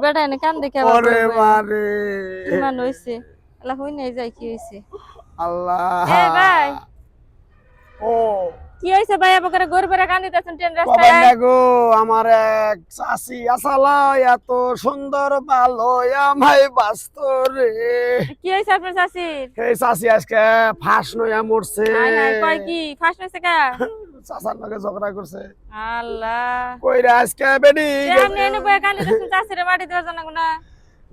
বেটা এনে কান দেখে ওরে মারে ইমান হইছে আল্লাহ হই নাই যাই কি হইছে আল্লাহ এ ভাই ও কি হইছে ভাই আপরে গরবরে কান দিতেছেন ট্রেন কবেন রাস্তায় না গো আমার এক চাচি আসালা এত সুন্দর ভালো আমায় বাস্ত রে কি হইছে আপনার চাচির এই চাচি আজকে ফাঁস নয়া মরছে হাই হাই কয় কি ফাস্ট হইছে কা চাচার লগে ঝগড়া করছে আল্লাহ কইরা আজকে বেডি আপনি এনে বয়ে কান দিতেছেন চাচিরে মাটি দেওয়ার জন্য না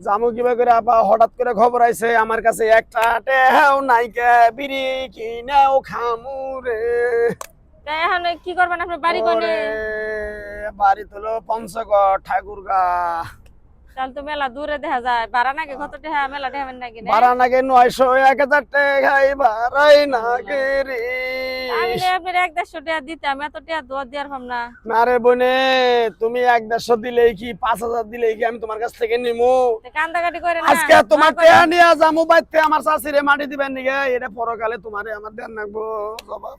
জামু কিবা করে আপা হঠাৎ করে খবর আইছে আমার কাছে একটা টেহাও নাইকে বিড়ি কিনাও খামু রে তাই এখন কি করবেন আপনি বাড়ি কোনে বাড়ি তোলো পঞ্চগড় ঠাকুরগা তাহলে তো মেলা দূরে দেখা যায় বাড়া নাকি কত টাকা মেলা টাকা নাকি ভাড়া নাকি 900 1000 টাকাই ভাড়াই নাকি রে আমি আপনার 150 টাকা দিতাম এত টাকা দোয়া দেওয়ার ভাব না না রে বোনে তুমি 150 দিলেই কি 5000 দিলেই কি আমি তোমার কাছ থেকে নিমু কান্দাকাটি করে না আজকে তোমার টাকা নিয়ে যামু বাইতে আমার চাচিরে মাটি দিবেন নিগে এটা পরকালে তোমারে আমার দেন নাকবো জবাব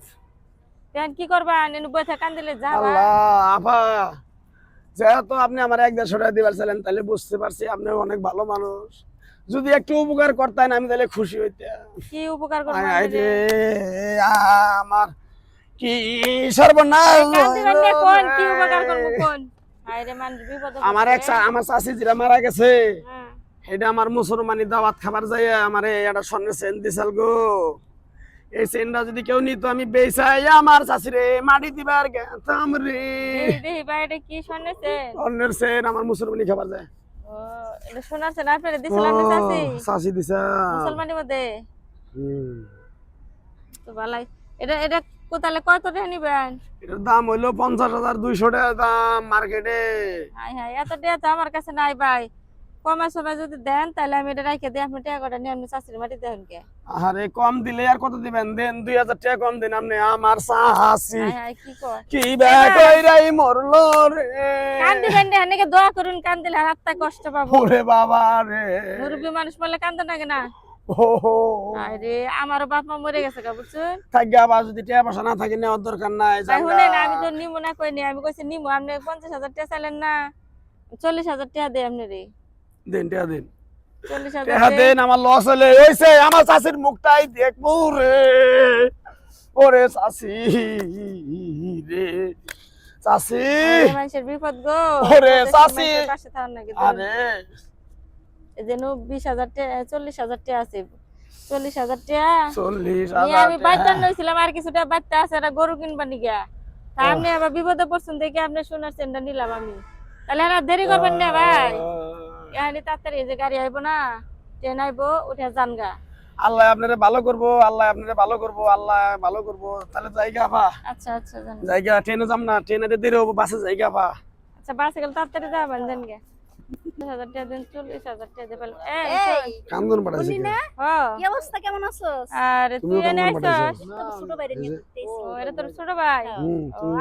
তেন কি করবা নেনু বইতে কান দিলে যাবা আল্লাহ আপা যেহেতু আপনি আমার 150 টাকা দিবার ছিলেন তাহলে বুঝতে পারছি আপনি অনেক ভালো মানুষ যদি একটু উপকার করতেন আমি তাহলে খুশি হইতাম কি উপকার করবা আয় রে আমার কি সর্বনাশ কান দিবেন না কোন কি উপকার করব কোন হায় রে মান বিপদ আমার আমার চাচি যেটা মারা গেছে এটা আমার মুসলমানি দাওয়াত খাবার যায় আমার এটা স্বর্ণের চেন দিছাল গো এই চেনটা যদি কেউ নিত আমি বেচাই আমার চাচিরে মাটি দিবার গেতাম রে দেহি ভাই এটা কি শুনেছে স্বর্ণের চেন আমার মুসলমানি খাবার যায় ও এটা শোনাছেন আপনারে দিছিলাম না চাচি চাচি দিছা মুসলমানি মধ্যে তো ভালাই এটা এটা কোতালে কত টাকা নিবেন এটার দাম হইলো 50,200 টাকা দাম মার্কেটে হাই হাই এত টাকা তো আমার কাছে নাই ভাই কমে সময় যদি দেন তাহলে আমি এটা রাখে দিই আপনি টাকা কটা নিয়ে আপনি চাষির মাটি দেন কে আরে কম দিলে আর কত দিবেন দেন 2000 টাকা কম দেন আপনি আমার চাচি হাই হাই কি কর কি বে কইরাই মরলো রে কান দিবেন না নাকি দোয়া করুন কান দিলে হাতটা কষ্ট পাবো ওরে বাবা রে মুরব্বী মানুষ বললে কান্দে না কেনা ওহো আরে আমারও বাপ মা মরে গেছে কা বুঝছেন থাকি আবার যদি টাকা পয়সা না থাকে নেওয়ার দরকার নাই তাই শুনে না আমি তো নিমু না কইনি আমি কইছি নিমু আপনি 50,000 টাকা চাইলেন না 40,000 টাকা দেই আপনি রে দেন টাকা দেন 40,000 টাকা দেন আমার লস হলে হইছে আমার চাচির মুখটাই দেখবো রে ওরে চাচি রে চাচি মানুষের বিপদ গো ওরে চাচি পাশে থাকুন নাকি আরে এই যে 20,000 টাকা 40,000 টাকা আছে 40,000 টাকা 40,000 আমি বাইতান নইছিলাম আর কিছুটা বাইতে আছে এটা গরু কিনবা নিগা তা আপনি আবার বিপদে পড়ছেন দেখে আপনি শোনার চেনটা নিলাম আমি তাহলে আর দেরি করবেন না ভাই এখানে তাড়াতাড়ি যে গাড়ি আইবো না ট্রেন আইবো উঠে জানগা আল্লাহ আপনারে ভালো করবো আল্লাহ আপনারে ভালো করবো আল্লাহ ভালো করবো তাহলে জায়গা পা আচ্ছা আচ্ছা জান জায়গা ট্রেনে যাম না ট্রেনে দেরি হবো বাসে জায়গা পা আচ্ছা বাসে গেলে তাড়াতাড়ি যাবেন জানগে 40,000 টাকা দেন 40,000 টাকা দে বল এই কান্দন পাঠাইছে না হ্যাঁ কি অবস্থা কেমন আছোস আরে তুই এনে আইছস তোর ছোট ভাইরে নিয়ে ঘুরতেছি ও এটা তোর ছোট ভাই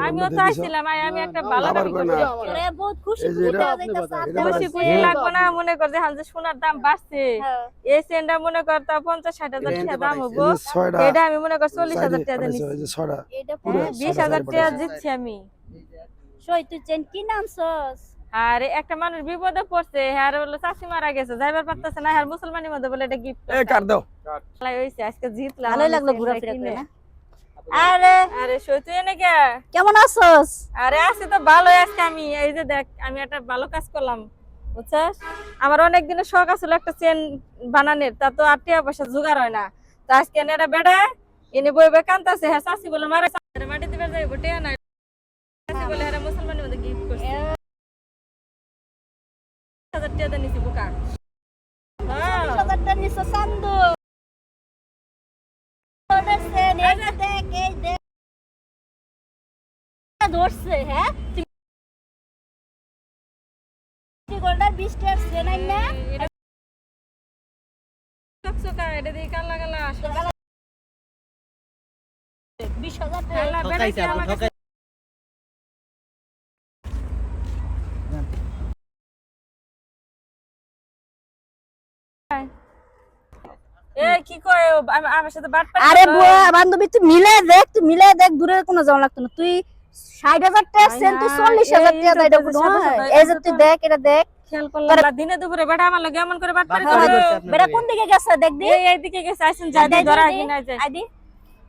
আমিও তো আইছিলাম আমি একটা ভালো আবার কাজ কই না। করছি তোরে বহুত খুশি এই যে খুশি এটা- দেওয়া যাইতাছে এটা খুশি খুশি লাগবে না মনে কর যে হাল যে সোনার দাম বাড়ছে হ্যাঁ। এই সেন্ডা মনে কর তা 50-60,000 টাকা দাম হবো এই যে ছয়টা এটা আমি মনে কর 40,000 টাকা দিয়ে এই যে ছয়টা এটা পুরো 20,000 টাকা দিচ্ছি আমি সই তুই চেন কি নামছস আরে একটা মানুষ বিপদে পড়ছে আর বলে চাষি মারা গেছে যাইবার পারতেছে না আর মুসলমানের মধ্যে বলে এটা গিফট এ কাট দাও হইছে আজকে জিতলাম ভালোই আমি লাগলো চেনটা ঘোরাফেরা কিনে। করে না আরে আরে সই তুই এনে কে কেমন আছোস আরে আছি তো ভালোই আজকে আমি এই যে দেখ আমি একটা ভালো কাজ করলাম বুঝছস আমার অনেক দিনের শখ আছিল একটা চেন বানানোর তা তো আর টাকা পয়সা জোগাড় হয় না তা আজকে এনে একটা বেড়া এনে বইবে কান্তাছে হ্যাঁ চাষি বলে মারা মাটি দিবে যাইব টেয়া নাই চাষি বলে হ্যাঁ মুসলমানের মধ্যে গিফট করছে 1,000 টাকা নিছি বুকা হ্যাঁ 40,000 নিছো চান্দু ওদের চেন এই দেখ এই দেখ ধরছে হ্যাঁ তুই গোল্ডার 20 টাকা চেন আই না এটা চকচকা এটা দিয়ে কালা কালা 20,000 টাকা কালা বেড়াইছে আমার কাছে এ কি কয় ও আমার সাথে বাট পাই আরে বুয়া বান্ধবী তুই মিলে দেখ দূরে কোনো যাওয়া লাগতো না তুই 60,000 টাকা সেন তুই 40,000 টাকা দাইটা বুঝ এই যে তুই দেখ এটা দেখ খেয়াল করলাম দিনে দুপুরে বেটা আমার লগে এমন করে বাটপারি বাটপারি করে করছে আপনার বেটা লগে। কোন দিকে গেছে দেখ দি এইদিকে গেছে আইসুন যাই ধরা কিনা যায় আইদি